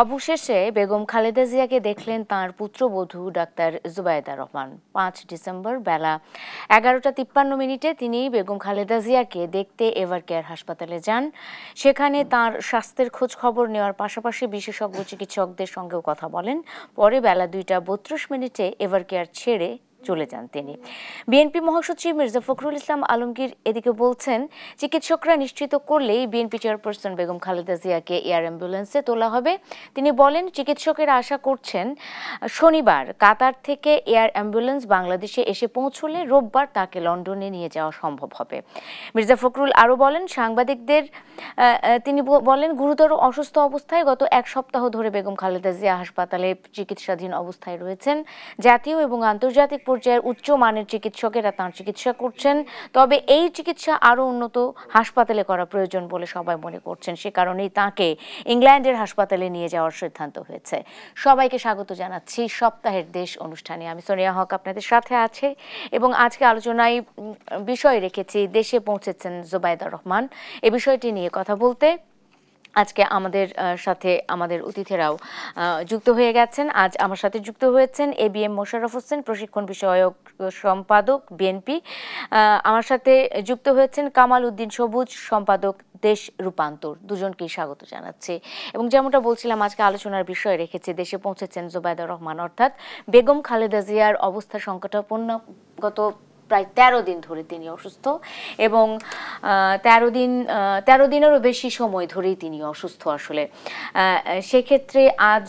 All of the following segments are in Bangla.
অবশেষে বেগম খালেদা জিয়াকে দেখলেন তাঁর পুত্রবধূ ডাক্তার জুবাইদা রহমান। ৫ ডিসেম্বর বেলা ১১টা ৫৩ মিনিটে তিনি বেগম খালেদা জিয়াকে দেখতে এভারকেয়ার হাসপাতালে যান। সেখানে তাঁর স্বাস্থ্যের খোঁজ খবর নেওয়ার পাশাপাশি বিশেষজ্ঞ চিকিৎসকদের সঙ্গেও কথা বলেন। পরে বেলা ২টা ৩২ মিনিটে এভারকেয়ার ছেড়ে চলে যান তিনি। বিএনপি মহাসচিব মির্জা ফখরুল ইসলাম আলমগীর এদিকে বলছেন, চিকিৎসকরা নিশ্চিত করলেই বিএনপি চেয়ারপারসন বেগম খালেদা জিয়াকে এয়ার অ্যাম্বুলেন্সে তোলা হবে। তিনি বলেন, চিকিৎসকেরা আশা করছেন শনিবার কাতার থেকে এয়ার অ্যাম্বুলেন্স বাংলাদেশে এসে পৌঁছলে রোববার তাকে লন্ডনে নিয়ে যাওয়া সম্ভব হবে। মির্জা ফখরুল আরও বলেন, সাংবাদিকদের তিনি বলেন, গুরুতর অসুস্থ অবস্থায় গত এক সপ্তাহ ধরে বেগম খালেদা জিয়া হাসপাতালে চিকিৎসাধীন অবস্থায় রয়েছেন। জাতীয় এবং আন্তর্জাতিক পর্যায়ের উচ্চমানের চিকিৎসকেরা তাঁর চিকিৎসা করছেন। তবে এই চিকিৎসা আরও উন্নত হাসপাতালে করা প্রয়োজন বলে সবাই মনে করছেন। সে কারণেই তাঁকে ইংল্যান্ডের হাসপাতালে নিয়ে যাওয়ার সিদ্ধান্ত হয়েছে। সবাইকে স্বাগত জানাচ্ছি সপ্তাহের দেশ অনুষ্ঠানে। আমি সোনিয়া হক আপনাদের সাথে আছে এবং আজকে আলোচনায় বিষয় রেখেছি দেশে পৌঁছেছেন জুবাইদা রহমান। এ বিষয়টি নিয়ে কথা বলতে আজকে আমাদের সাথে আমাদের অতিথিরাও যুক্ত হয়ে গেছেন। আজ আমার সাথে যুক্ত হয়েছেন ABM মোশাররফ হোসেন, প্রশিক্ষণ বিষয়ক সম্পাদক বিএনপি। আমার সাথে যুক্ত হয়েছেন কামাল উদ্দিন সবুজ, সম্পাদক দেশ রূপান্তর। দুজনকেই স্বাগত জানাচ্ছি। এবং যেমনটা বলছিলাম, আজকে আলোচনার বিষয় রেখেছি দেশে পৌঁছেছেন জুবাইদা রহমান, অর্থাৎ বেগম খালেদা জিয়ার অবস্থা সংকটাপন্ন। গত প্রায় ১৩ দিন ধরে তিনি অসুস্থ এবং ১৩ দিনেরও বেশি সময় ধরেই তিনি অসুস্থ। আসলে সেক্ষেত্রে আজ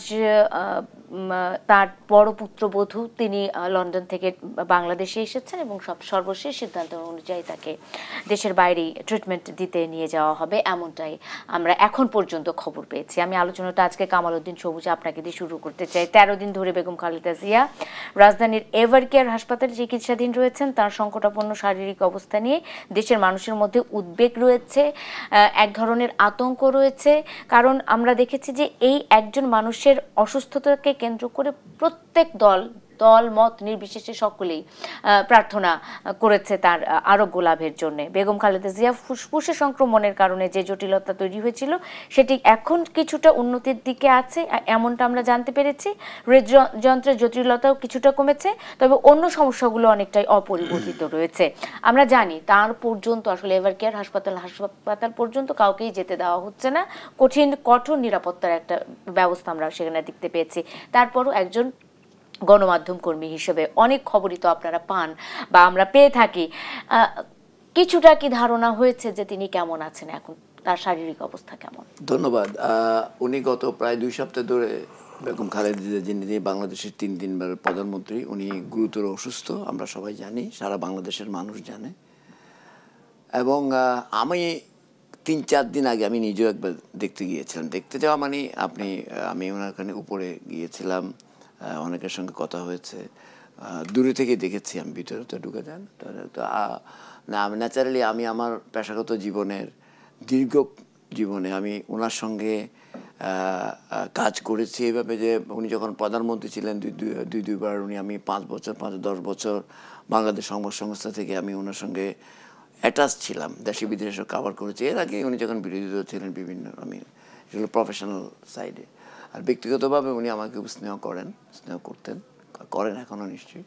তার বড় পুত্রবধূ তিনি লন্ডন থেকে বাংলাদেশে এসেছেন এবং সর্বশেষ সিদ্ধান্ত অনুযায়ী তাকে দেশের বাইরেই ট্রিটমেন্ট দিতে নিয়ে যাওয়া হবে, এমনটাই আমরা এখন পর্যন্ত খবর পেয়েছি। আমি আলোচনাটা আজকে কামাল উদ্দিন সবুজ আপনাকে দিয়ে শুরু করতে চাই। ১৩ দিন ধরে বেগম খালেদা জিয়া রাজধানীর এভারকেয়ার হাসপাতালে চিকিৎসাধীন রয়েছেন। তার সংকটাপন্ন শারীরিক অবস্থা নিয়ে দেশের মানুষের মধ্যে উদ্বেগ রয়েছে, এক ধরনের আতঙ্ক রয়েছে। কারণ আমরা দেখেছি যে এই একজন মানুষের অসুস্থতাকে কেন্দ্র করে প্রত্যেক দল মত নির্বিশেষে সকলেই প্রার্থনা করেছে তার আরোগ্য লাভের জন্য। বেগম খালেদা জিয়া ফুসফুসে সংক্রমণের কারণে যে জটিলতা তৈরি হয়েছিল সেটি এখন কিছুটা উন্নতির দিকে আছে, এমনটা আমরা জানতে পেরেছি। হৃদযন্ত্রের জটিলতাও কিছুটা কমেছে, তবে অন্য সমস্যাগুলো অনেকটাই অপরিবর্তিত রয়েছে। আমরা জানি তার পর্যন্ত আসলে এভারকেয়ার হাসপাতাল পর্যন্ত কাউকেই যেতে দেওয়া হচ্ছে না। কঠোর নিরাপত্তার একটা ব্যবস্থা আমরা সেখানে দেখতে পেয়েছি। তারপরও একজন গণমাধ্যম কর্মী হিসেবে অনেক খবরই তো আপনারা পান বা আমরা পেয়ে থাকি। কিছুটা কি ধারণা হয়েছে যে তিনি কেমন আছেন এখন, তার শারীরিক অবস্থা কেমন? ধন্যবাদ। উনি গত প্রায় ২ সপ্তাহ ধরে বেগম খালেদা জিয়া, যিনি বাংলাদেশের ৩ বারের প্রধানমন্ত্রী, উনি গুরুতর অসুস্থ। আমরা সবাই জানি, সারা বাংলাদেশের মানুষ জানে। এবং আমি ৩-৪ দিন আগে আমি নিজেও একবার দেখতে গিয়েছিলাম। দেখতে যাওয়া মানে আমি ওনার ওখানে উপরে গিয়েছিলাম, অনেকের সঙ্গে কথা হয়েছে, দূরে থেকে দেখেছি। আমি ভিতরে তো ঢুকে যান তো না, ন্যাচারালি আমি আমার পেশাগত জীবনের দীর্ঘ জীবনে আমি ওনার সঙ্গে কাজ করেছি এভাবে যে উনি যখন প্রধানমন্ত্রী ছিলেন দুইবার আমি 5-10 বছর বাংলাদেশ সংবাদ সংস্থা থেকে আমি ওনার সঙ্গে অ্যাটাচ ছিলাম, দেশে বিদেশে কাভার করেছি। এর আগে উনি যখন বিরোধী দল ছিলেন বিভিন্ন, আমি সেগুলো প্রফেশনাল সাইডে। আর ব্যক্তিগতভাবে উনি আমাকে স্নেহ করতেন, করেন এখনও নিশ্চয়ই।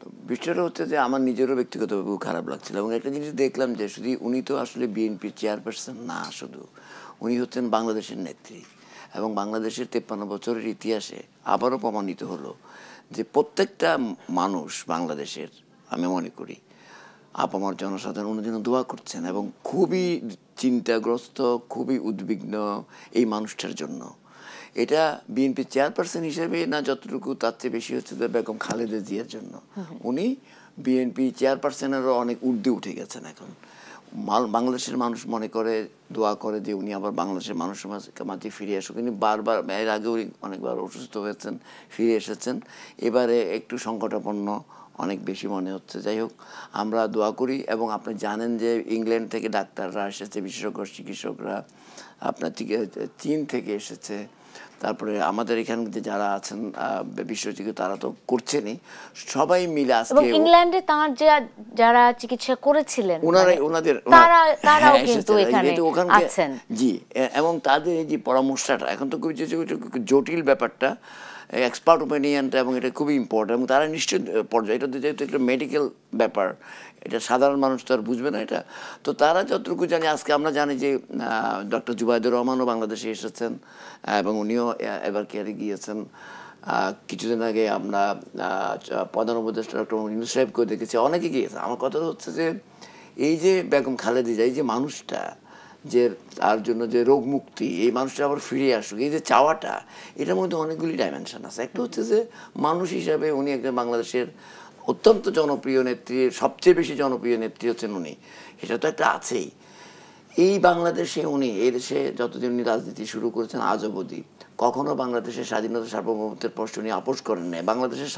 তো বিষয়টা হচ্ছে যে আমার নিজেরও ব্যক্তিগতভাবে খারাপ লাগছিল। এবং একটা জিনিস দেখলাম যে শুধু উনি তো আসলে বিএনপির চেয়ারপারসন না, শুধু উনি হচ্ছেন বাংলাদেশের নেত্রী। এবং বাংলাদেশের 53 বছরের ইতিহাসে আবারও প্রমাণিত হলো যে প্রত্যেকটা মানুষ বাংলাদেশের, আমি মনে করি আপামর জনসাধারণ উনি যেন দোয়া করছেন এবং খুবই চিন্তাগ্রস্ত, খুবই উদ্বিগ্ন এই মানুষটার জন্য। এটা বিএনপি চেয়ারপারসন হিসেবে না যতটুকু, তার চেয়ে বেশি হচ্ছে যে বেগম খালেদা জিয়ার জন্য। উনি বিএনপি চেয়ারপারসনেরও অনেক ঊর্ধ্বে উঠে গেছেন এখন। বাংলাদেশের মানুষ মনে করে, দোয়া করে যে উনি আবার বাংলাদেশের মানুষের মাঝে ফিরে আসুক। উনি বারবার, এর আগেও অনেকবার অসুস্থ হয়েছেন, ফিরে এসেছেন। এবারে একটু সংকটাপন্ন অনেক বেশি মনে হচ্ছে। যাই হোক, আমরা দোয়া করি। এবং আপনি জানেন যে ইংল্যান্ড থেকে ডাক্তাররা এসেছে, বিশেষজ্ঞ চিকিৎসকরা, আপনার চীন থেকে এসেছে, তারপরে আমাদের এখানে যারা আছেন বিশেষজ্ঞ তারা তো করছেনই, সবাই মিলে আজকে। এবং ইংল্যান্ডে তার যারা চিকিৎসা করেছিলেন ওনাদের তারাও কিন্তু এখানে আছেন। জি, এবং তাদের এই যে পরামর্শটা এখন তো খুবই জটিল ব্যাপারটা, এক্সপার্ট ওপিনিয়নটা, এবং এটা খুবই ইম্পর্টেন্ট। এবং তারা নিশ্চয় পর্যায়ে, এটা যেহেতু একটা মেডিকেল ব্যাপার, এটা সাধারণ মানুষ তো আর বুঝবে না এটা। তো তারা যতটুকু জানি, আজকে আমরা জানি যে ডক্টর জুবাইদুর রহমানও বাংলাদেশে এসেছেন এবং উনিও এবার কেয়ারে গিয়েছেন। কিছুদিন আগে আমরা প্রধান উপদেষ্টা ডক্টর ইউনূস সাহেবকেও দেখেছি, অনেকে গিয়েছে। আমার কথা হচ্ছে যে এই যে বেগম খালেদা জিয়া, এই যে মানুষটা, যে তার জন্য যে রোগ মুক্তি, এই মানুষটা আবার ফিরে আসুক, এই যে চাওয়াটা, এটার মধ্যে অনেকগুলি ডাইমেনশন আছে। একটা হচ্ছে যে মানুষ হিসাবে উনি একজন বাংলাদেশের অত্যন্ত জনপ্রিয় নেত্রী, সবচেয়ে বেশি জনপ্রিয় নেত্রী হচ্ছেন উনি, এটা তো একটা আছেই। এই বাংলাদেশে উনি, এই দেশে যতদিন উনি রাজনীতি শুরু করেছেন আজ অবধি কখনো বাংলাদেশের স্বাধীনতা সার্বভৌমত্বের প্রশ্ন উনি আপোষ করেন নাই। বাংলাদেশের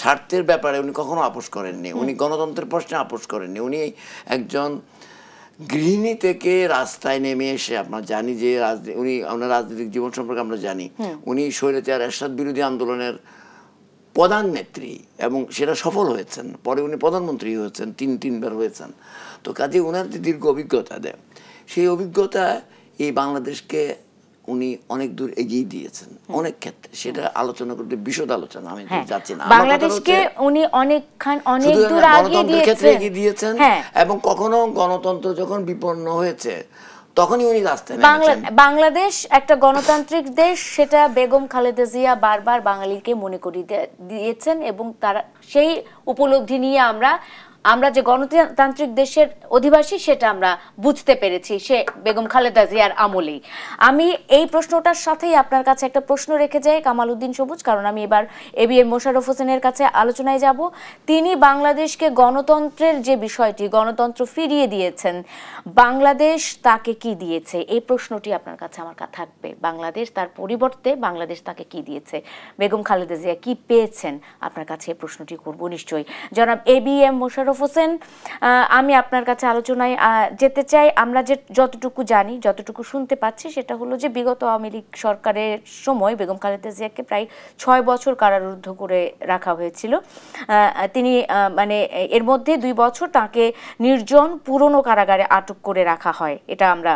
স্বার্থের ব্যাপারে উনি কখনো আপোষ করেননি। উনি গণতন্ত্রের প্রশ্নে আপোষ করেননি। উনি একজন গৃহিণী থেকে রাস্তায় নেমে এসে, আমরা জানি যে উনি, ওনার রাজনৈতিক জীবন সম্পর্কে আমরা জানি, উনি স্বৈরাচার এরশাদ বিরোধী আন্দোলনের প্রধান নেত্রী, এবং সেটা সফল হয়েছেন। পরে উনি প্রধানমন্ত্রী হয়েছেন, তিনবার হয়েছেন। তো কাজে ওনার যে দীর্ঘ অভিজ্ঞতা দেয়, সেই অভিজ্ঞতা এই বাংলাদেশকে উনি অনেক দূর এগিয়ে দিয়েছেন অনেক ক্ষেত্রে। সেটা আলোচনা করতে বিশদ আলোচনা আমি যাচ্ছি না। বাংলাদেশকে উনি অনেক দূর এগিয়ে দিয়েছেন, এবং কখনো গণতন্ত্র যখন বিপন্ন হয়েছে তখনই উনি রাস্তায় নেমেছেন। বাংলাদেশ একটা গণতান্ত্রিক দেশ, সেটা বেগম খালেদা জিয়া বারবার বাঙালিকে মনে করিয়ে দিয়েছেন, এবং তারা সেই উপলব্ধি নিয়ে আমরা যে গণতান্ত্রিক দেশের অধিবাসী সেটা আমরা বুঝতে পেরেছি সে বেগম খালেদা জিয়ার আমলেই। আমি এই প্রশ্নটার সাথেই আপনার কাছে একটা প্রশ্ন রেখে যাই কামাল উদ্দিন সবুজ, কারণ আমি এবার এবিএম মোশাররফ হোসেনের কাছে আলোচনায় যাব। তিনি বাংলাদেশকে গণতন্ত্রের যে বিষয়টি, গণতন্ত্র ফিরিয়ে দিয়েছেন, বাংলাদেশ তাকে কি দিয়েছে, এই প্রশ্নটি আপনার কাছে আমার থাকবে। বাংলাদেশ তার পরিবর্তে বাংলাদেশ তাকে কি দিয়েছে, বেগম খালেদা জিয়া কি পেয়েছেন, আপনার কাছে এই প্রশ্নটি করব নিশ্চয়ই। জনাব এবিএম মোশাররফ হোসেন, আমি আপনার কাছে আলোচনায় যেতে চাই। আমরা যতটুকু জানি, যতটুকু শুনতে পাচ্ছি, সেটা হলো যে বিগত আওয়ামী লীগ সরকারের সময় বেগম খালেদা জিয়াকে প্রায় 6 বছর কারারুদ্ধ করে রাখা হয়েছিল। তিনি এর মধ্যে 2 বছর তাকে নির্জন পুরনো কারাগারে আটক করে রাখা হয়, এটা আমরা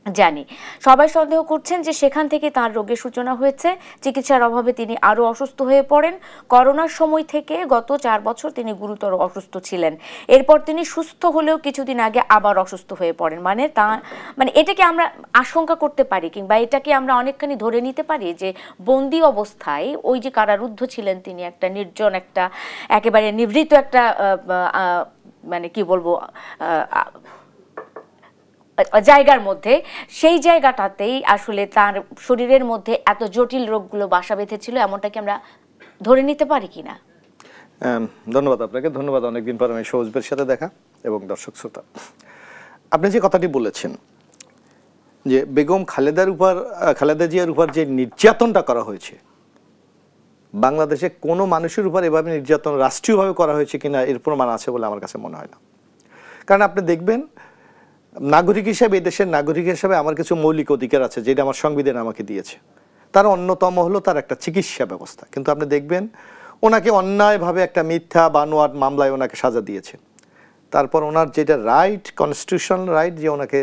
জানি। সবাই সন্দেহ করছেন যে সেখান থেকে তার রোগের সূচনা হয়েছে। চিকিৎসার অভাবে তিনি আরও অসুস্থ হয়ে পড়েন। করোনার সময় থেকে গত 4 বছর তিনি গুরুতর অসুস্থ ছিলেন। এরপর তিনি সুস্থ হলেও কিছুদিন আগে আবার অসুস্থ হয়ে পড়েন। এটাকে আমরা আশঙ্কা করতে পারি, কিংবা এটাকে আমরা অনেকখানি ধরে নিতে পারি যে বন্দি অবস্থায় ওই যে কারারুদ্ধ ছিলেন তিনি, একটা নির্জন, একটা একেবারে নিভৃত একটা কি বলবো জায়গার মধ্যে, সেই জায়গাটাতেই আসলে তার শরীরের মধ্যে এত জটিল রোগগুলো বাসা বেঁধেছিল, এমনটা কি আমরা ধরে নিতে পারি কিনা? ধন্যবাদ আপনাকে। ধন্যবাদ অনেকদিন পর আমি সৌজবের সাথে দেখা, এবং দর্শক শ্রোতা, আপনি যে কথাটি বলেছেন যে বেগম খালেদা জিয়ার উপর যে নির্যাতনটা করা হয়েছে, বাংলাদেশে কোনো মানুষের উপর এভাবে নির্যাতন রাষ্ট্রীয়ভাবে করা হয়েছে কিনা এর প্রমাণ আছে বলে আমার কাছে মনে হয় না। কারণ আপনি দেখবেন, নাগরিক হিসেবে, এই দেশের নাগরিক হিসেবে আমার কিছু মৌলিক অধিকার আছে যেটা আমার সংবিধান আমাকে দিয়েছে। তার অন্যতম হলো তার একটা চিকিৎসা ব্যবস্থা। কিন্তু আপনি দেখবেন ওনাকে অন্যায়ভাবে একটা মিথ্যা বানোয়াট মামলায় ওনাকে সাজা দিয়েছে। তারপর ওনার যেটা রাইট, কনস্টিটিউশনাল রাইট, যে ওনাকে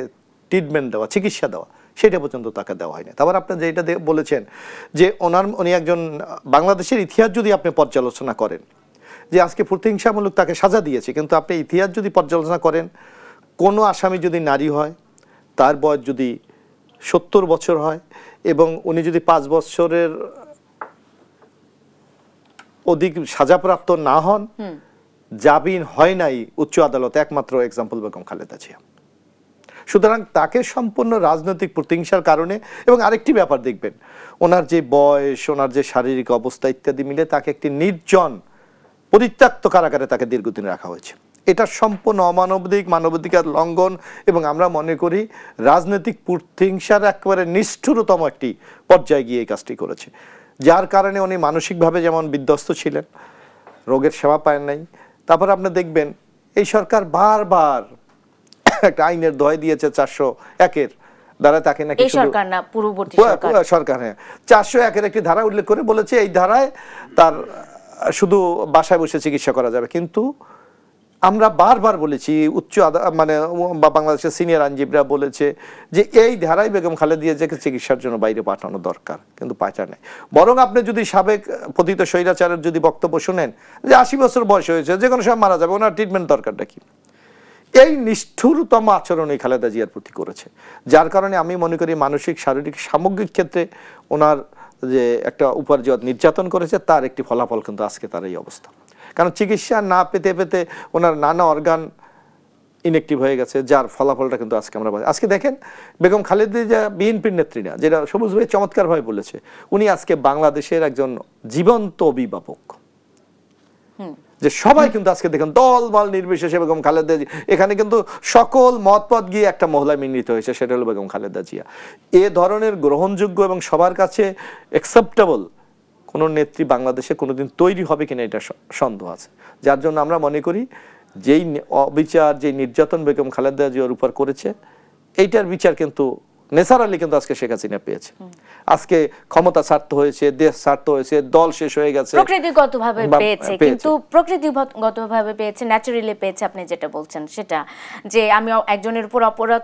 ট্রিটমেন্ট দেওয়া, চিকিৎসা দেওয়া, সেটা পর্যন্ত তাকে দেওয়া হয়নি। তারপর আপনি যেটা বলেছেন যে উনি একজন, বাংলাদেশের ইতিহাস যদি আপনি পর্যালোচনা করেন, যে আজকে প্রতিহিংসামূলক তাকে সাজা দিয়েছে, কিন্তু আপনি ইতিহাস যদি পর্যালোচনা করেন, কোনো আসামি যদি নারী হয়, তার বয়স যদি 70 বছর হয়, এবং উনি যদি 5 বছরের অধিক সাজাপ্রাপ্ত না হন, জামিন হয় নাই উচ্চ আদালতে, একমাত্র এক্সাম্পল বেগম খালেদা জিয়া। সুতরাং তাকে সম্পূর্ণ রাজনৈতিক প্রতিহিংসার কারণে, এবং আরেকটি ব্যাপার দেখবেন, ওনার যে বয়স, ওনার যে শারীরিক অবস্থা ইত্যাদি মিলে তাকে একটি নির্জন পরিত্যক্ত কারাগারে তাকে দীর্ঘদিন রাখা হয়েছে। এটা সম্পূর্ণ অমানবিক, মানবাধিকার লঙ্ঘন, এবং আমরা মনে করি রাজনৈতিক প্রতিহিংসার একেবারে নিষ্ঠুরতম একটি পর্যায়ে গিয়ে এই কাজটি করেছে, যার কারণে উনি মানসিকভাবে যেমন বিধ্বস্ত ছিলেন, রোগের সেবা পায় নাই। তারপর আপনি দেখবেন এই সরকার বারবার একটা আইনের দোহাই দিয়েছে 401-এর দ্বারা তাকে নাকি এই সরকার না পূর্ববর্তী সরকার, হ্যাঁ 401-এর একটি ধারা উল্লেখ করে বলেছে এই ধারায় তার শুধু বাসায় বসে চিকিৎসা করা যাবে। কিন্তু আমরা বারবার বলেছি, মানে বাংলাদেশের সিনিয়র আইনজীবীরা বলেছে যে এই ধারায় বেগম খালেদা জিয়াকে চিকিৎসার জন্য বাইরে পাঠানো দরকার, কিন্তু পাঠা নেই। বরং আপনি যদি সাবেক পতিত স্বৈরাচারের যদি বক্তব্য শুনেন যে 80 বছর বয়স হয়েছে, যে কোনো সময় মারা যাবে, ওনার ট্রিটমেন্ট দরকারটা কি? এই নিষ্ঠুরতম আচরণ এই খালেদা জিয়ার প্রতি করেছে, যার কারণে আমি মনে করি মানসিক শারীরিক সামগ্রিক ক্ষেত্রে ওনার যে একটা উপার্জন নির্যাতন করেছে তার একটি ফলাফল কিন্তু আজকে তার এই অবস্থা। কারণ চিকিৎসা না পেতে পেতে ওনার নানা অর্গান ইনঅ্যাক্টিভ হয়ে গেছে, যার ফলাফলটা কিন্তু আজকে আমরা আজকে দেখেন বেগম খালেদা জিয়া বিএনপির নেত্রী না, যেটা সবুজ ভাই চমৎকারভাবে বলেছে, উনি আজকে বাংলাদেশের একজন জীবন্ত অভিভাবক। যে সবাই কিন্তু আজকে দেখেন দল বল নির্বিশেষে বেগম খালেদা জিয়া, এখানে কিন্তু সকল মতপথ গিয়ে একটা মহলা মিলিত হয়েছে, সেটা হলো বেগম খালেদা জিয়া। এ ধরনের গ্রহণযোগ্য এবং সবার কাছে অ্যাকসেপ্টেবল কোন নেত্রী বাংলাদেশে কোনোদিন তৈরি হবে কিনা এটা সন্দেহ আছে। যার জন্য আমরা মনে করি যেই অবিচার, যে নির্যাতন বেগম খালেদা জিয়ার উপর করেছে, এইটার বিচার কিন্তু ন্যাচারালি কিন্তু আজকে শেখ হাসিনা পেয়েছে। আজকে ক্ষমতা ছাড়তে হয়েছে, দেশ ছাড়তে হয়েছে, দল শেষ হয়ে গেছে, প্রকৃতিগতভাবে পেয়েছে, কিন্তু প্রকৃতিগতভাবে পেয়েছে, ন্যাচারালি পেয়েছে। আপনি যেটা বলছেন সেটা, যে আমি একজনের উপর অপরাধ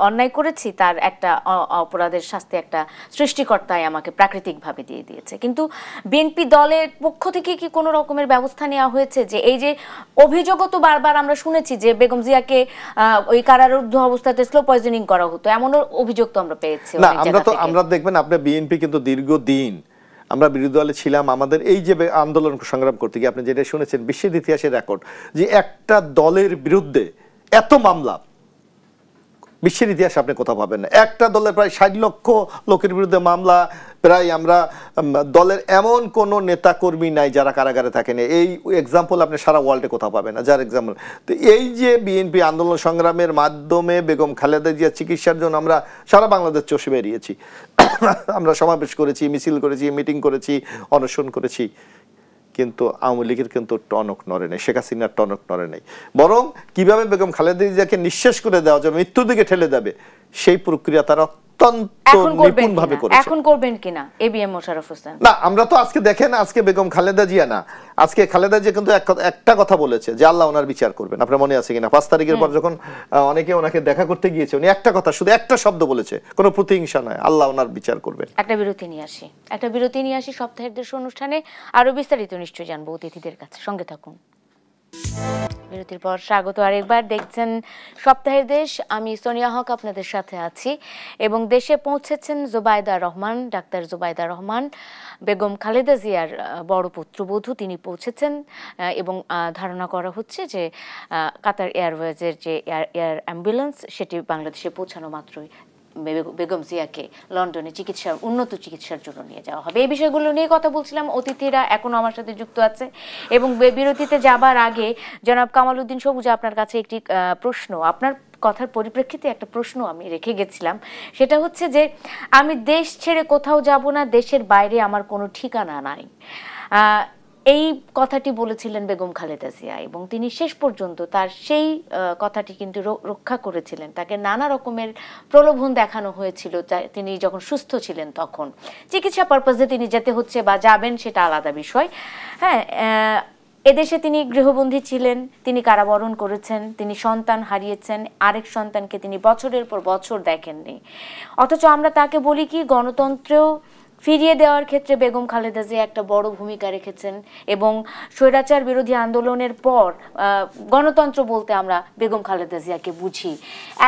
অন্যায় করেছি, তার একটা অপরাধের শাস্তি একটা সৃষ্টিকর্তাই আমাকে প্রাকৃতিকভাবে দিয়ে দিয়েছে। কিন্তু বিএনপি দলের পক্ষ থেকে কি কোনো রকমের ব্যবস্থা নেওয়া হয়েছে? যে এই যে অভিযোগও তো বারবার আমরা শুনেছি যে বেগম জিয়াকে ওই কারারুদ্ধ অবস্থাতে স্লো পয়জনিং করা হতো, এমনও অভিযোগ তো আমরা পেয়েছি। না, আমরা দেখবেন আপনার বিএনপি কিন্তু দীর্ঘদিন, আমরা বিরোধী দলে ছিলাম, আমাদের এই যে আন্দোলন সংগ্রাম করতে গিয়ে আপনি যেটা শুনেছেন বিশ্বের ইতিহাসের রেকর্ড, যে একটা দলের বিরুদ্ধে এত মামলা বিশ্বের ইতিহাসে আপনি কোথাও পাবেন না। একটা দলের প্রায় 60 লক্ষ লোকের বিরুদ্ধে মামলা, প্রায় আমরা দলের এমন কোন নেতা কর্মী নাই যারা কারাগারে থাকেনি। এই এক্সাম্পল আপনি সারা ওয়ার্ল্ডে কোথাও পাবেন না, যার এক্সাম্পল। তো এই যে বিএনপি আন্দোলন সংগ্রামের মাধ্যমে বেগম খালেদা জিয়া চিকিৎসার জন্য আমরা সারা বাংলাদেশ চষে বেরিয়েছি, আমরা সমাবেশ করেছি, মিছিল করেছি, মিটিং করেছি, অনশন করেছি, কিন্তু আওয়ামী লীগের কিন্তু টনক নড়ে নেই, শেখ হাসিনার টনক নড়ে নেই। বরং কিভাবে বেগম খালেদা জিয়াকে নিঃশেষ করে দেওয়া যাবে, মৃত্যুর দিকে ঠেলে দেবে, সেই প্রক্রিয়া তারা এখন করবেন কিনা এবিএম মোশাররফ হোসেন? না, আমরা তো আজকে দেখেন, আজকে বেগম খালেদা জিয়া না, আজকে খালেদা জিয়া কিন্তু একটা কথা বলেছে যে আল্লাহ ওনার বিচার করবেন। আপনার মনে আছে কিনা 5 তারিখের পর যখন অনেকে ওনাকে দেখা করতে গিয়েছে, উনি একটা কথা, শুধু একটা শব্দ বলেছে, কোনো প্রতিহিংসা নয়, আল্লাহ ওনার বিচার করবেন। একটা বিরতি নিয়ে আসি সপ্তাহের দেশ অনুষ্ঠানে আরো বিস্তারিত নিশ্চয়ই জানবো অতিথিদের কাছে, সঙ্গে থাকুন। বিরতির পর স্বাগত আরেকবার, দেখছেন সপ্তাহের দেশ, আমি সোনিয়া হক আপনাদের সাথে আছি। এবং দেশে পৌঁছেছেন জুবাইদা রহমান, ডাক্তার জুবাইদা রহমান, বেগম খালেদা জিয়ার বড় পুত্রবধূ, তিনি পৌঁছেছেন এবং ধারণা করা হচ্ছে যে কাতার এয়ারওয়েজের যে এয়ার অ্যাম্বুলেন্স সেটি বাংলাদেশে পৌঁছানো মাত্রই বেগম জিয়াকে লন্ডনে উন্নত চিকিৎসার জন্য নিয়ে যাওয়া হবে। এই বিষয়গুলো নিয়ে কথা বলছিলাম, অতিথিরা এখনো আমার সাথে যুক্ত আছে। এবং বিরতিতে যাবার আগে জনাব কামাল উদ্দিন সবুজ, আপনার কাছে একটি প্রশ্ন, আপনার কথার পরিপ্রেক্ষিতে একটা প্রশ্ন আমি রেখে গেছিলাম, সেটা হচ্ছে যে আমি দেশ ছেড়ে কোথাও যাব না, দেশের বাইরে আমার কোনো ঠিকানা নাই, এই কথাটি বলেছিলেন বেগম খালেদা জিয়া। এবং তিনি শেষ পর্যন্ত তার সেই কথাটি কিন্তু রক্ষা করেছিলেন। তাকে নানা রকমের প্রলোভন দেখানো হয়েছিল, তিনি যখন সুস্থ ছিলেন তখন চিকিৎসা পারপাসে তিনি যেতে হচ্ছে বা যাবেন সেটা আলাদা বিষয়। হ্যাঁ, এদেশে তিনি গৃহবন্দী ছিলেন, তিনি কারাবরণ করেছেন, তিনি সন্তান হারিয়েছেন, আরেক সন্তানকে তিনি বছরের পর বছর দেখেননি। অথচ আমরা তাকে বলি কি, গণতন্ত্রেও ফিরিয়ে দেওয়ার ক্ষেত্রে বেগম খালেদা জিয়া একটা বড় ভূমিকা রেখেছেন। এবং স্বৈরাচার বিরোধী আন্দোলনের পর গণতন্ত্র বলতে আমরা বেগম খালেদা জিয়াকে বুঝি।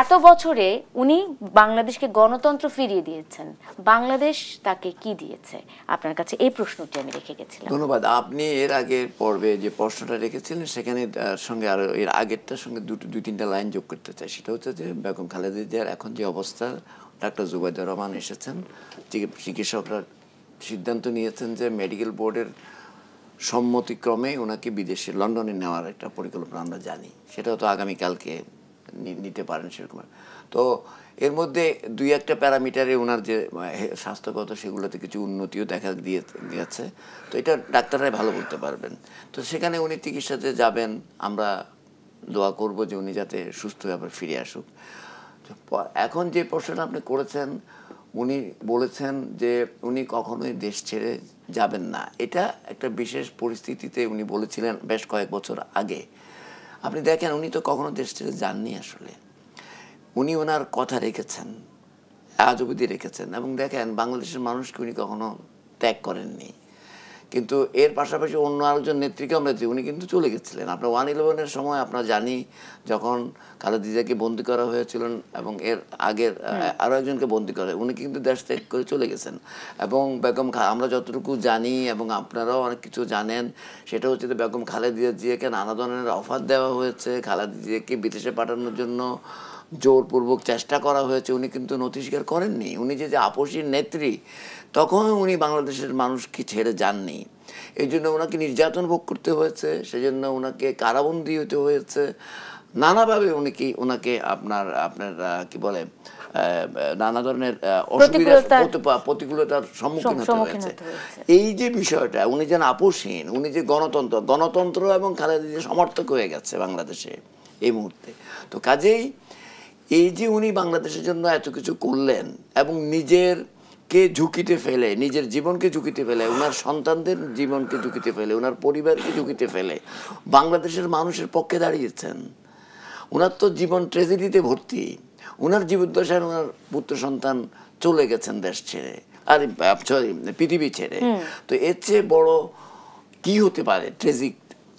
এত বছরে উনি বাংলাদেশকে গণতন্ত্র ফিরিয়ে দিয়েছেন, বাংলাদেশ তাকে কি দিয়েছে? আপনার কাছে এই প্রশ্নটি আমি রেখে গেছিলাম। ধন্যবাদ। আপনি এর আগের পর্বে যে প্রশ্নটা রেখেছিলেন সেখানে সঙ্গে আরো এর আগেরটার সঙ্গে 2-3টা লাইন যোগ করতে চাই। সেটা হচ্ছে যে বেগম খালেদা জিয়ার এখন যে অবস্থা, ডাক্তার জুবাইদা রহমান এসেছেন, চিকিৎসকরা সিদ্ধান্ত নিয়েছেন যে মেডিকেল বোর্ডের সম্মতিক্রমে ওনাকে বিদেশে লন্ডনে নেওয়ার একটা পরিকল্পনা আমরা জানি, সেটাও তো আগামীকালকে নিতে পারেন সেরকম। তো এর মধ্যে 2-1টা প্যারামিটারে ওনার যে স্বাস্থ্যগত সেগুলোতে কিছু উন্নতিও দেখা দিয়েছে। তো এটা ডাক্তাররাই ভালো বলতে পারবেন। তো সেখানে উনি চিকিৎসাতে যাবেন, আমরা দোয়া করব যে উনি যাতে সুস্থ হয়ে আবার ফিরে আসুক। এখন যে প্রশ্নটা আপনি করেছেন, উনি বলেছেন যে উনি কখনোই দেশ ছেড়ে যাবেন না। এটা একটা বিশেষ পরিস্থিতিতে উনি বলেছিলেন বেশ কয়েক বছর আগে। আপনি দেখেন উনি তো কখনো দেশ ছেড়ে যাননি আসলে, উনি ওনার কথা রেখেছেন, আজ অবধি রেখেছেন। এবং দেখেন বাংলাদেশের মানুষকে উনি কখনো ত্যাগ করেননি। কিন্তু এর পাশাপাশি অন্য আরেকজন নেত্রীকে আমরা উনি কিন্তু চলে গেছিলেন। আপনার 1/11-এর সময় আপনার জানি যখন খালেদা জিয়াকে বন্দী করা হয়েছিল এবং এর আগের আরও একজনকে বন্দী করে, উনি কিন্তু দেশ ত্যাগ করে চলে গেছেন। এবং বেগম আমরা যতটুকু জানি এবং আপনারাও অনেক কিছু জানেন, সেটা হচ্ছে যে বেগম খালেদা জিয়াকে নানা ধরনের অফার দেওয়া হয়েছে, খালেদা জিয়াকে বিদেশে পাঠানোর জন্য জোরপূর্বক চেষ্টা করা হয়েছে, উনি কিন্তু নথি স্বীকার করেননি। উনি যে আপসীর নেত্রী, তখন উনি বাংলাদেশের মানুষকে ছেড়ে যাননি। এই জন্য ওনাকে নির্যাতন ভোগ করতে হয়েছে, সেজন্য ওনাকে কারাবন্দী হতে হয়েছে, নানাভাবে ওনাকে আপনার কি বলে নানা ধরনের প্রতিকূলতার সম্মুখীন হতে হয়েছে। এই যে বিষয়টা, উনি যেন আপোষহীন, উনি যে গণতন্ত্র এবং খালেদা জিয়া সমর্থক হয়ে গেছে বাংলাদেশে এই মুহূর্তে। তো কাজেই এই যে উনি বাংলাদেশের জন্য এত কিছু করলেন এবং নিজেরকে ঝুঁকিতে ফেলে, নিজের জীবনকে ঝুঁকিতে ফেলে, ওনার সন্তানদের জীবনকে ঝুঁকিতে ফেলে, ওনার পরিবারকে ঝুঁকিতে ফেলে বাংলাদেশের মানুষের পক্ষে দাঁড়িয়েছেন। ওনার তো জীবন ট্র্যাজেডিতে ভর্তি। ওনার জীবদ্দশায় ওনার পুত্র সন্তান চলে গেছেন দেশ ছেড়ে, আর পৃথিবী ছেড়ে। তো এর চেয়ে বড় কি হতে পারে ট্র্যাজিক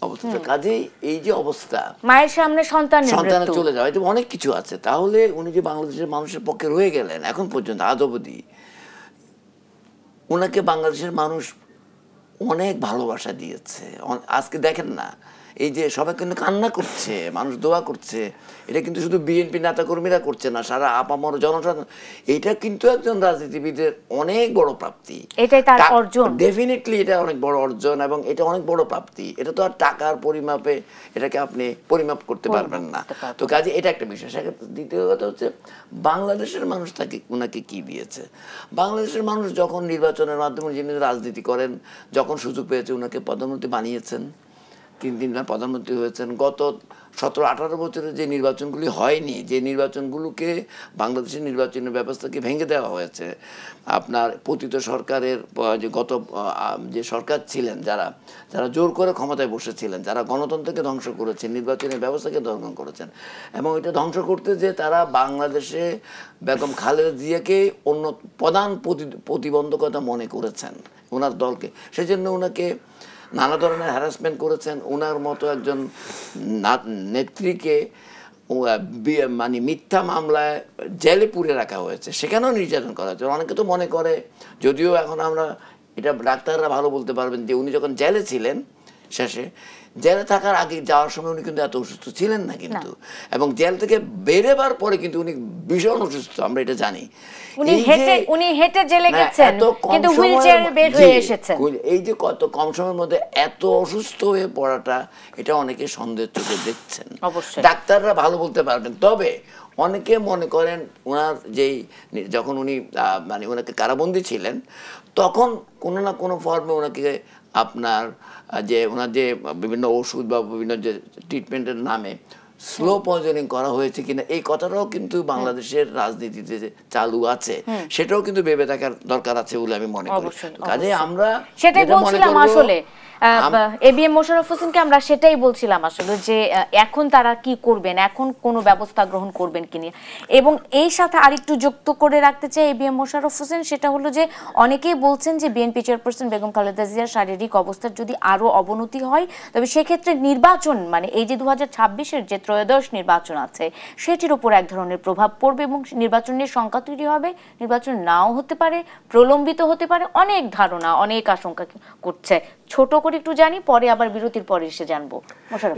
অবস্থা? কাজেই এই যে অবস্থা, মায়ের সামনে সন্তানের চলে যাওয়া, এটা অনেক কিছু আছে। তাহলে উনি যে বাংলাদেশের মানুষের পক্ষে রয়ে গেলেন এখন পর্যন্ত, আজ অবধি ওনাকে বাংলাদেশের মানুষ অনেক ভালোবাসা দিয়েছে। আজকে দেখেন না, এই যে সবাই কিন্তু কান্না করছে, মানুষ দোয়া করছে, এটা কিন্তু শুধু বিএনপি নেতা কর্মীরা করছে না, সারা আপামর জনসাধারণ। এটা কিন্তু একজন রাজনীতিবিদের অনেক বড় প্রাপ্তি, এটাই তার অর্জন। ডেফিনেটলি এটা অনেক বড় অর্জন এবং এটা অনেক বড় প্রাপ্তি। এটা তো আর টাকার পরিমাপে এটাকে আপনি পরিমাপ করতে পারবেন না। তো কাজে এটা একটা বিষয়। দ্বিতীয় কথা হচ্ছে বাংলাদেশের মানুষ ওনাকে কি দিয়েছে। বাংলাদেশের মানুষ যখন নির্বাচনের মাধ্যমে যিনি রাজনীতি করেন, যখন সুযোগ পেয়েছে ওনাকে প্রধানমন্ত্রী বানিয়েছেন, 3 দিনবার প্রধানমন্ত্রী হয়েছেন। গত 17-18 বছরে যে নির্বাচনগুলি হয়নি, যে নির্বাচনগুলোকে বাংলাদেশের নির্বাচনের ব্যবস্থাকে ভেঙে দেওয়া হয়েছে, আপনার পতিত সরকারের যে যে সরকার ছিলেন, যারা জোর করে ক্ষমতায় বসেছিলেন, যারা গণতন্ত্রকে ধ্বংস করেছেন, নির্বাচনের ব্যবস্থাকে ধ্বংস করেছেন, এবং এটা ধ্বংস করতে যে তারা বাংলাদেশে বেগম খালেদা জিয়াকে অন্য প্রধান প্রতিবন্ধকতা মনে করেছেন ওনার দলকে, সেজন্য ওনাকে নানা ধরনের হ্যারাসমেন্ট করেছেন। ওনার মতো একজন নেত্রীকে মানে মিথ্যা মামলায় জেলে পুরে রাখা হয়েছে, সেখানেও নির্যাতন করা হয়েছে। অনেকে তো মনে করে, যদিও এখন আমরা এটা ডাক্তাররা ভালো বলতে পারবেন, যে উনি যখন জেলে ছিলেন, শেষে জেলে থাকার আগে যাওয়ার সময় উনি কিন্তু এত অসুস্থ ছিলেন না কিন্তু, এবং জেল থেকে বেরোবার পরে কিন্তু উনি ভীষণ অসুস্থ, আমরা এটা জানি। উনি হেঁটে জেলে গেছেন কিন্তু হুইলচেয়ারে বের হয়ে এসেছেন। এই যে কত কম সময়ের মধ্যে এত অসুস্থ হয়ে পড়াটা, এটা অনেকে সন্দেহের চোখে দেখছেন। ডাক্তাররা ভালো বলতে পারবেন। তবে অনেকে মনে করেন ওনার যখন উনি মানে ওনাকে কারাবন্দী ছিলেন, তখন কোনো না কোনো ফর্মে ওনাকে আপনার ওনার যে বিভিন্ন ওষুধ বা বিভিন্ন যে ট্রিটমেন্টের নামে স্লো পয়জনিং করা হয়েছে কিনা, এই কথাটাও কিন্তু বাংলাদেশের রাজনীতিতে চালু আছে, সেটাও কিন্তু ভেবে দেখার দরকার আছে বলে আমি মনে করি। কাজে আমরা সেটাই বলছিলাম আসলে এবিএম মোশাররফ হোসেনকে, আমরা সেটাই বলছিলাম আসলে যে এখন তারা কি করবেন, এখন কোনো ব্যবস্থা গ্রহণ করবেন কিনা। এবং এই সাথে আরেকটু যুক্ত করে রাখতে চাই এবিএম মোশাররফ হোসেন, সেটা হলো যে অনেকেই বলছেন যে বিএনপি চেয়ারপারসন বেগম খালেদা জিয়ার শারীরিক অবস্থার যদি আরো অবনতি হয়, তবে সেক্ষেত্রে নির্বাচন, মানে এই যে 2026-এর যে ত্রয়োদশ নির্বাচন আছে, সেটির উপর এক ধরনের প্রভাব পড়বে এবং নির্বাচনের সংখ্যা তৈরি হবে, নির্বাচন নাও হতে পারে, প্রলম্বিত হতে পারে, অনেক ধারণা, অনেক আশঙ্কা করছে। ছোট করে একটু জানি, পরে আবার বিরতির পরে এসে জানবো।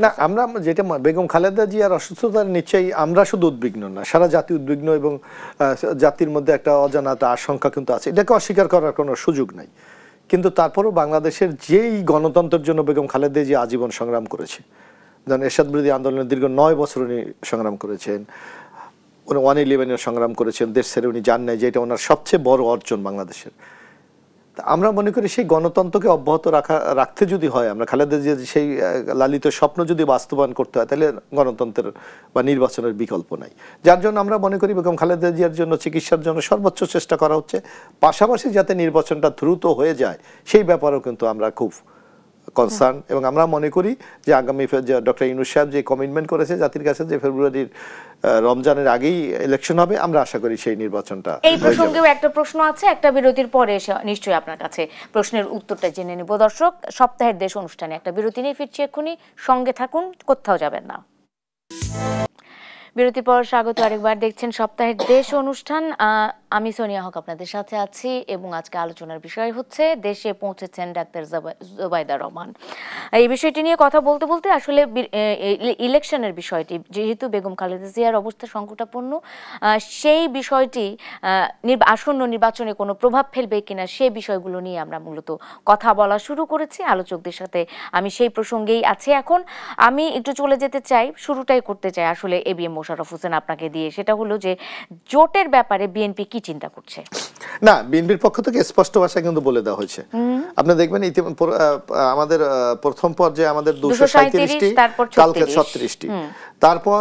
না, আমরা যেটা বেগম খালেদা জিয়ার অসুস্থতার নিশ্চয়ই আমরা শুধু উদ্বিগ্ন না, সারা জাতি উদ্বিগ্ন, এবং জাতির মধ্যে একটা অজানাতা আশঙ্কা কিন্তু আছে, এটাকে অস্বীকার করার কোনো সুযোগ নাই। কিন্তু তারপরও বাংলাদেশের যেই গণতন্ত্রের জন্য বেগম খালেদা জিয়া আজীবন সংগ্রাম করেছে, যেমন এরশাদ বিরোধী আন্দোলনের দীর্ঘ 9 বছর উনি সংগ্রাম করেছেন, উনি 1/11-এর সংগ্রাম করেছেন, দেশ ছেড়ে উনি যান নাই, যেটা ওনার সবচেয়ে বড় অর্জন বাংলাদেশের। আমরা মনে করি সেই গণতন্ত্রকে অব্যাহত রাখতে যদি হয়, আমরা খালেদা জিয়ার সেই লালিত স্বপ্ন যদি বাস্তবায়ন করতে হয়, তাহলে গণতন্ত্রের বা নির্বাচনের বিকল্প নাই। যার জন্য আমরা মনে করি বেগম খালেদা জিয়ার জন্য চিকিৎসার জন্য সর্বোচ্চ চেষ্টা করা হচ্ছে, পাশাপাশি যাতে নির্বাচনটা দ্রুত হয়ে যায় সেই ব্যাপারেও কিন্তু আমরা খুব কনসার্ন। এবং আমরা মনে করি যে আগামী ডক্টর ইউনূস সাহেব যে কমিটমেন্ট করেছে জাতির কাছে যে ফেব্রুয়ারির রমজানের আগেই ইলেকশন হবে, আমরা আশা করি সেই নির্বাচনটা। এই প্রসঙ্গেও একটা প্রশ্ন আছে, একটা বিরতির পরে এসে নিশ্চয়ই আপনার কাছে প্রশ্নের উত্তরটা জেনে নেব। দর্শক, সপ্তাহের দেশ অনুষ্ঠানে একটা বিরতি নিয়ে ফিরছি এক্ষুনি, সঙ্গে থাকুন, কোথাও যাবেন না। বিরতির পর স্বাগত আরেকবার, দেখছেন সপ্তাহের দেশ অনুষ্ঠান। আমি সোনিয়া হক আপনাদের সাথে আছি এবং আজকে আলোচনার বিষয় হচ্ছে দেশে পৌঁছেছেন ডাক্তার জুবাইদা রহমান। এই বিষয়টি নিয়ে কথা বলতে বলতে আসলে ইলেকশনের বিষয়টি, যেহেতু বেগম খালেদা জিয়ার অবস্থা সংকটাপন্ন, সেই বিষয়টি আসন্ন নির্বাচনে কোনো প্রভাব ফেলবে কিনা সেই বিষয়গুলো নিয়ে আমরা মূলত কথা বলা শুরু করেছি আলোচকদের সাথে। আমি সেই প্রসঙ্গেই আছি এখন। আমি একটু চলে যেতে চাই, শুরুটাই করতে চাই আসলে এবিএম মোশাররফ হোসেন আপনাকে দিয়ে। সেটা হলো যে জোটের ব্যাপারে বিএনপি কি চিন্তা করছে? না, বিএনপির পক্ষ থেকে স্পষ্ট ভাষায় কিন্তু বলে দেওয়া হয়েছে। আপনি দেখবেন আমাদের প্রথম পর্যায়ে আমাদের 237টি, কালকে 36টি। তারপর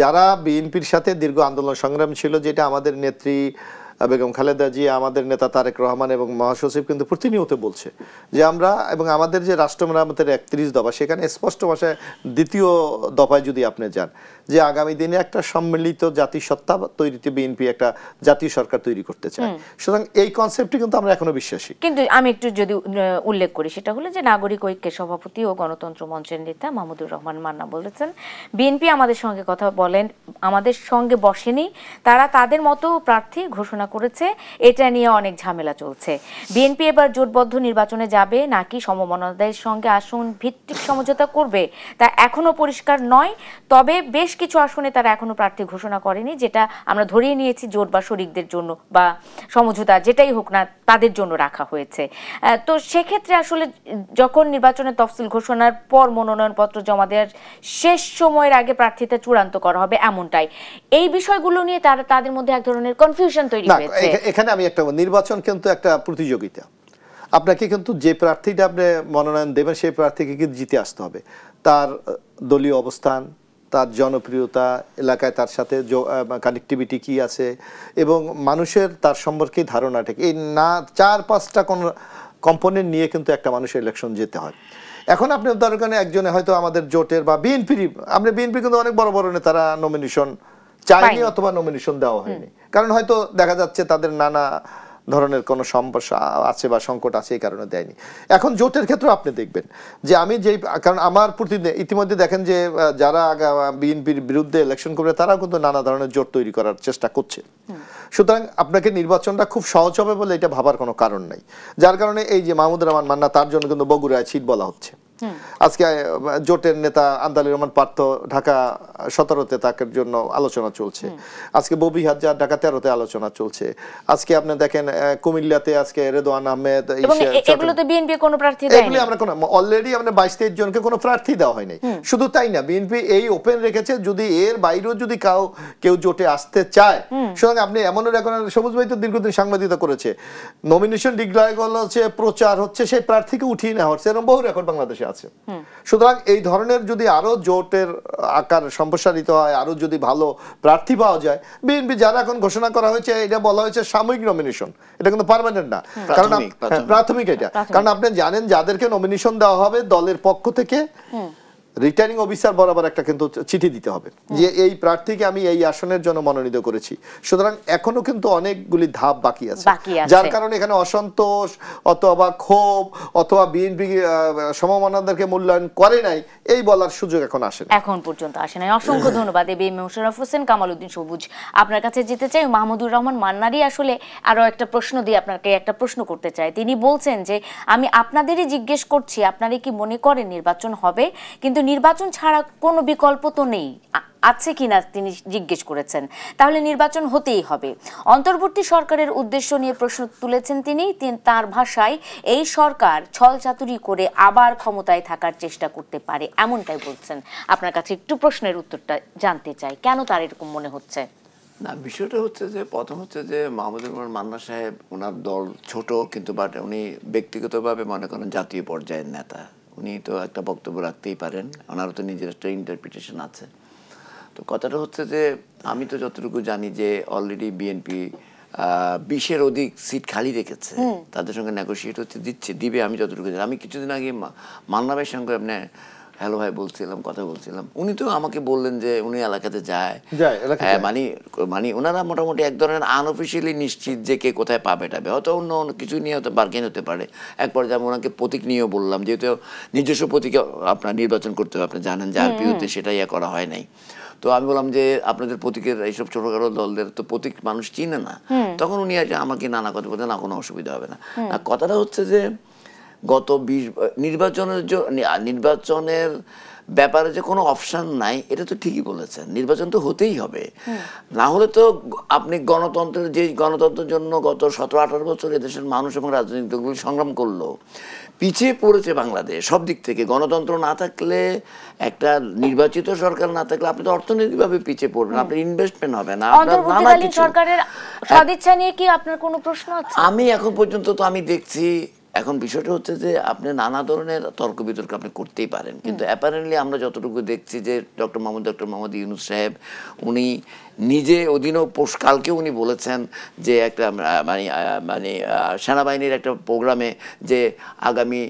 যারা বিএনপির সাথে দীর্ঘ আন্দোলন সংগ্রাম ছিল, যেটা আমাদের নেত্রী বেগম খালেদা জিয়া, আমাদের নেতা তারেক রহমান এবং মহাসচিব কিন্তু প্রতিনিয়ত বলছে যে আমরা, এবং আমাদের যে রাষ্ট্র মেরামতের 31 দফা, সেখানে স্পষ্ট ভাষায় দ্বিতীয় দফায় যদি আপনি যান যে আগামী দিনে একটা সম্মিলিত জাতিসত্তা তৈরিতে বিএনপি একটা জাতীয় সরকার তৈরি করতে চায়। সুতরাং এই কনসেপ্টে কিন্তু আমরা এখনো বিশ্বাসী। কিন্তু আমি একটু যদি উল্লেখ করি, সেটা হলো যে নাগরিক ঐক্যের সভাপতি ও গণতন্ত্র মঞ্চের নেতা মাহমুদুর রহমান মান্না বলেছেন, বিএনপি আমাদের সঙ্গে কথা বলেন, আমাদের সঙ্গে বসেনি, তারা তাদের মতো প্রার্থী ঘোষণা করেছে, এটা নিয়ে অনেক ঝামেলা চলছে। বিএনপি এবার জোটবদ্ধ নির্বাচনে যাবে নাকি সমমনাদের সঙ্গে আসন ভিত্তিক সমঝোতা করবে তা এখনো পরিষ্কার নয়। তবে বেশ কিছু আসনে তারা এখনো প্রার্থী ঘোষণা করেনি, যেটা আমরা ধরিয়ে নিয়েছি জোট বা শরিকদের জন্য বা সমঝোতা যেটাই হোক না তাদের জন্য রাখা হয়েছে। তো সেক্ষেত্রে আসলে যখন নির্বাচনের তফসিল ঘোষণার পর মনোনয়নপত্র জমা দেওয়ার শেষ সময়ের আগে প্রার্থীতা চূড়ান্ত করা হবে এমনটাই, এই বিষয়গুলো নিয়ে তাদের মধ্যে এক ধরনের কনফিউশন তৈরি হয়েছে। এখানে আমি একটা, নির্বাচন কিন্তু একটা প্রতিযোগিতা। আপনাকে কিন্তু যে প্রার্থীটা আপনি মনোনয়ন দেবেন সেই প্রার্থীকে কিন্তু জিতে আসতে হবে। তার দলীয় অবস্থান, তার জনপ্রিয়তা, এলাকায় তার সাথে কানেক্টিভিটি কি আছে এবং মানুষের তার সম্পর্কে ধারণাটা কি, এই না 4-5টা কোন কম্পোনেন্ট নিয়ে কিন্তু একটা মানুষের ইলেকশন যেতে হয়। এখন আপনি দরকার একজনে হয়তো আমাদের জোটের বা বিএনপির, আপনি বিএনপি কিন্তু অনেক বড় বড় নেতারা নমিনেশন চায়নি অথবা নমিনেশন দেওয়া হয়নি, কারণ হয়তো দেখা যাচ্ছে তাদের নানা ধরনের কোনো সমস্যা আছে বা সংকট আছে, এই কারণে দেয়নি। এখন জোটের ক্ষেত্রে আপনি দেখবেন যে আমি যেই, কারণ আমার ইতিমধ্যে দেখেন যে যারা বিএনপির বিরুদ্ধে ইলেকশন করবে তারাও কিন্তু নানা ধরনের জোট তৈরি করার চেষ্টা করছে। সুতরাং আপনাকে নির্বাচনটা খুব সহজ হবে বলে এটা ভাবার কোনো কারণ নাই। যার কারণে এই যে মাহমুদুর রহমান মান্না, তার জন্য কিন্তু বগুড়ায় সিট বলা হচ্ছে। আজকে জোটের নেতা আন্দালির রহমান পার্থ ঢাকা 17তে তার জন্য আলোচনা চলছে। আজকে ববিহাট যা ঢাকা 13তে আলোচনা চলছে। আজকে আপনি দেখেন কুমিল্লাতে আজকে রেদওয়ান আহমেদ, এগুলোতে বিএনপি কোনো প্রার্থী দেয়নি। এগুলি আমরা কোনো অলরেডি আমরা 22-23 জনকে কোনো প্রার্থী দেওয়া হয়নি। শুধু তাই না, বিএনপি এই ওপেন রেখেছে যদি এর বাইরেও যদি কেউ জোটে আসতে চায়। সুতরাং আপনি এমন এখন সবুজ ভাই তো দীর্ঘদিন সাংবাদিকতা করেছে, নমিনেশন ডিক্লেয়ার করা হচ্ছে, প্রচার হচ্ছে, সেই প্রার্থীকে উঠিয়ে নেওয়া হচ্ছে, এরকম বহু রেকর্ড বাংলাদেশে আছে। সুতরাং এই ধরনের যদি আরো জোটের আকার সম্প্রসারিত হয়, আরো যদি ভালো প্রার্থী পাওয়া যায়, বিএনপি যারা এখন ঘোষণা করা হয়েছে, এটা বলা হয়েছে সাময়িক নমিনেশন, এটা কিন্তু পার্মানেন্ট না, কারণ প্রাথমিক এটা। কারণ আপনি জানেন যাদেরকে নমিনেশন দেওয়া হবে দলের পক্ষ থেকে রিটার্নিং অফিসার বরাবর একটা কিন্তু চিঠি দিতে হবে যে এই প্রার্থীকে আমি এই আসনের জন্য মনোনীত করেছি। সুতরাং এখনো কিন্তু অনেকগুলি ধাপ বাকি আছে, যার কারণে এখানে অসন্তোষ অথবা ক্ষোভ অথবা বিএনপি সমমনাদেরকে মূল্যায়ন করে নাই এই বলার সুযোগ এখন আসে না, এখন পর্যন্ত আসে নাই। অসংখ্য ধন্যবাদ এবিএম মোশাররফ হোসেন। কামাল উদ্দিন সবুজ, আপনার কাছে যেতে চাই। মাহমুদুর রহমান মান্নারই আসলে আরো একটা প্রশ্ন দিয়ে আপনাকে একটা প্রশ্ন করতে চাই। তিনি বলছেন যে আমি আপনাদেরই জিজ্ঞেস করছি, আপনারা কি মনে করেন নির্বাচন হবে, কিন্তু নির্বাচন ছাড়া কোনো বিকল্প তো নেই, আছে কিনা তিনি জিজ্ঞেস করেছেন। তাহলে নির্বাচন হতেই হবে। অন্তর্বর্তী সরকারের উদ্দেশ্য নিয়ে প্রশ্ন তুলেছেন তিনি। তার ভাষায় এই সরকার ছলচাতুরি করে আবার ক্ষমতায় থাকার চেষ্টা করতে পারে এমনটাই বলছেন। আপনার কাছে একটু প্রশ্নের উত্তরটা জানতে চাই, কেন তার এরকম মনে হচ্ছে? না, বিষয়টা হচ্ছে যে প্রথম হচ্ছে যে মাহমুদুর রহমান মান্না সাহেব, ওনার দল ছোট, কিন্তু বাট উনি ব্যক্তিগতভাবে মনে করেন জাতীয় পর্যায়ের নেতা। উনি তো একটা বক্তব্য রাখতেই পারেন, ওনারও তো নিজের একটা ইন্টারপ্রিটেশন আছে। তো কথাটা হচ্ছে যে আমি তো যতটুকু জানি যে অলরেডি বিএনপি 20-এর অধিক সিট খালি রেখেছে, তাদের সঙ্গে নেগোসিয়েট হচ্ছে, দিবে। আমি যতটুকু জানি, আমি কিছুদিন আগে মান্না ভাইয়ের সঙ্গে আপনি হ্যালো ভাই বলছিলাম, কথা বলছিলাম, উনি তো আমাকে বললেন যে উনি এলাকাতে যায়। হ্যাঁ, মানে ওনারা মোটামুটি এক ধরনের আনঅফিসিয়ালি নিশ্চিত যে কে কোথায় পাবে টাবে, হয়তো অন্য কিছু নিয়ে হয়তো বার্গেন হতে পারে। এক পর্যায়ে ওনাকে প্রতীক নিয়েও বললাম, যেহেতু নিজস্ব প্রতীক আপনার নির্বাচন করতে হবে, আপনি জানেন যে আরপিওতে সেটা করা হয় নাই। তো আমি বললাম যে আপনাদের প্রতীকের এইসব ছোটখাটো দলদের তো প্রতীক মানুষ চিনে না। তখন উনি আমাকে নানা কথা বলতে, না কোনো অসুবিধা হবে না। কথাটা হচ্ছে যে গত 20 নির্বাচনের ব্যাপারে যে কোনো অপশন নাই, এটা তো ঠিকই বলেছেন। নির্বাচন তো হতেই হবে, না হলে তো আপনি গণতন্ত্রের জন্য গত 17-18 বছর এদেশের মানুষ এবং রাজনৈতিক দলগুলি সংগ্রাম করলো, পিছিয়ে পড়েছে বাংলাদেশ সব দিক থেকে। গণতন্ত্র না থাকলে, একটা নির্বাচিত সরকার না থাকলে আপনি তো অর্থনৈতিকভাবে পিছিয়ে পড়বেন, আপনার ইনভেস্টমেন্ট হবে না, আপনার নানা কিছু। সরকারের সদিচ্ছা নিয়ে কি আপনার কোনো প্রশ্ন আছে? আমি এখন পর্যন্ত তো আমি দেখছি, এখন বিষয়টা হচ্ছে যে আপনি নানা ধরনের তর্ক বিতর্ক আপনি করতেই পারেন, কিন্তু অ্যাপারেন্টলি আমরা যতটুকু দেখছি যে ডক্টর মোহাম্মদ ইউনূস সাহেব উনি নিজে কালকে উনি বলেছেন যে একটা মানে সেনাবাহিনীর একটা প্রোগ্রামে যে আগামী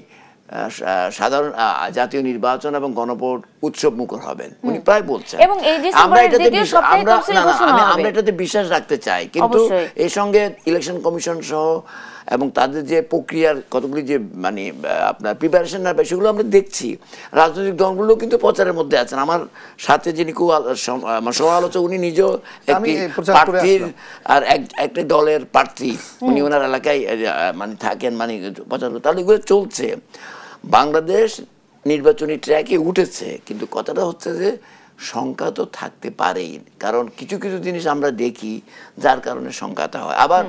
সাধারণ জাতীয় নির্বাচন এবং গণভোট উৎসব মুখর হবেন, উনি প্রায় বলছেন। আমরা এটাতে বিশ্বাস রাখতে চাই, কিন্তু এর সঙ্গে ইলেকশন কমিশন সহ এবং তাদের যে প্রক্রিয়ার কতগুলি যে মানে আপনার প্রিপারেশন নেবে সেগুলো আমরা দেখছি। রাজনৈতিক দলগুলো কিন্তু প্রচারের মধ্যে আছেন। আমার সাথে যিনি খুব সহ আলোচক, উনি নিজেও একটি প্রার্থীর আর একটা দলের প্রার্থী, উনি ওনার এলাকায় মানে থাকেন, মানে প্রচার, তাহলে এগুলো চলছে। বাংলাদেশ নির্বাচনী ট্র্যাকে উঠেছে, কিন্তু কথাটা হচ্ছে যে শঙ্কা তো থাকতে পারেই, কারণ কিছু কিছু জিনিস আমরা দেখি যার কারণে শঙ্কাটা হয়। আবার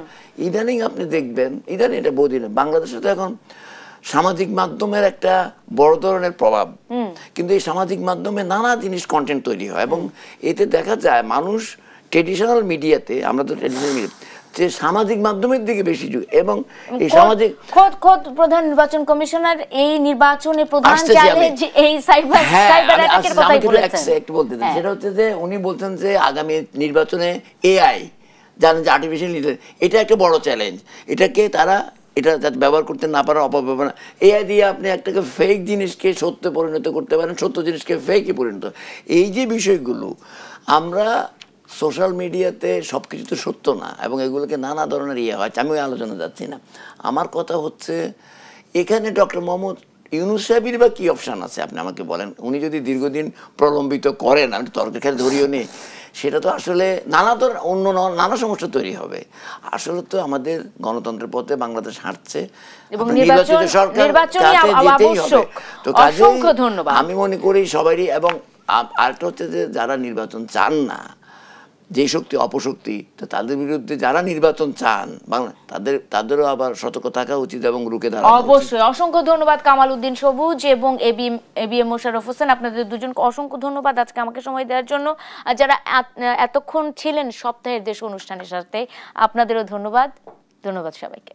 ইদানিং আপনি দেখবেন, ইদানিং এটা বহুদিন, বাংলাদেশে তো এখন সামাজিক মাধ্যমের একটা বড় ধরনের প্রভাব, কিন্তু এই সামাজিক মাধ্যমে নানা জিনিস কন্টেন্ট তৈরি হয় এবং এতে দেখা যায় মানুষ ট্রেডিশনাল মিডিয়াতে, আমরা তো ট্রেডিশনাল মিডিয়া, যে সামাজিক মাধ্যমের দিকে বেশি যুগ, এবং এই সামাজিক খোদ প্রধান নির্বাচন কমিশনার এই নির্বাচনে প্রধান চ্যালেঞ্জ এই সাইবার অ্যাটাকের কথাই বলেছেন। একটু বলতে দেন, সেটা হচ্ছে যে উনি বলছেন যে আগামী নির্বাচনে এআই, জানেন যে আর্টিফিশিয়াল ইন্টেলিজেন্স, এটা একটা বড় চ্যালেঞ্জ। এটাকে তারা যাতে ব্যবহার করতে না পারে, অপব্যবহার না, এআই দিয়ে আপনি একটাকে ফেক জিনিসকে সত্যে পরিণত করতে পারেন, সত্য জিনিসকে ফেকে পরিণত। এই যে বিষয়গুলো, আমরা সোশ্যাল মিডিয়াতে সব কিছু তো সত্য না, এবং এগুলোকে নানা ধরনের হয়। আমি ওই আলোচনা যাচ্ছি না। আমার কথা হচ্ছে এখানে ডক্টর মোহাম্মদ ইউনূস সাহেবের বা কী অপশান আছে আপনি আমাকে বলেন। উনি যদি দীর্ঘদিন প্রলম্বিত করেন, আমি তর্কের খেলে ধরিও নেই, সেটা তো আসলে নানা সমস্যা তৈরি হবে। আসলে তো আমাদের গণতন্ত্রের পথে বাংলাদেশ হাঁটছে এবং নির্বাচিত সরকার যেতেই হবে। তো কাজেই আমি মনে করি সবারই, এবং আরেকটা হচ্ছে যে যারা নির্বাচন চান না, যে শক্তি অপশক্তি, তো তাদের বিরুদ্ধে যারা নির্বাচন চান তাদেরও আবার সতর্ক থাকা উচিত এবং রুখে দাঁড়ানো উচিত। অবশ্যই। অসংখ্য ধন্যবাদ কামাল উদ্দিন সবুজ এবং এবিএম মোশাররফ হোসেন, আপনাদের দুজনকে অসংখ্য ধন্যবাদ আজকে আমাকে সময় দেওয়ার জন্য। আর যারা এতক্ষণ ছিলেন সপ্তাহের দেশ অনুষ্ঠানের সাথে, আপনাদেরও ধন্যবাদ। ধন্যবাদ সবাইকে।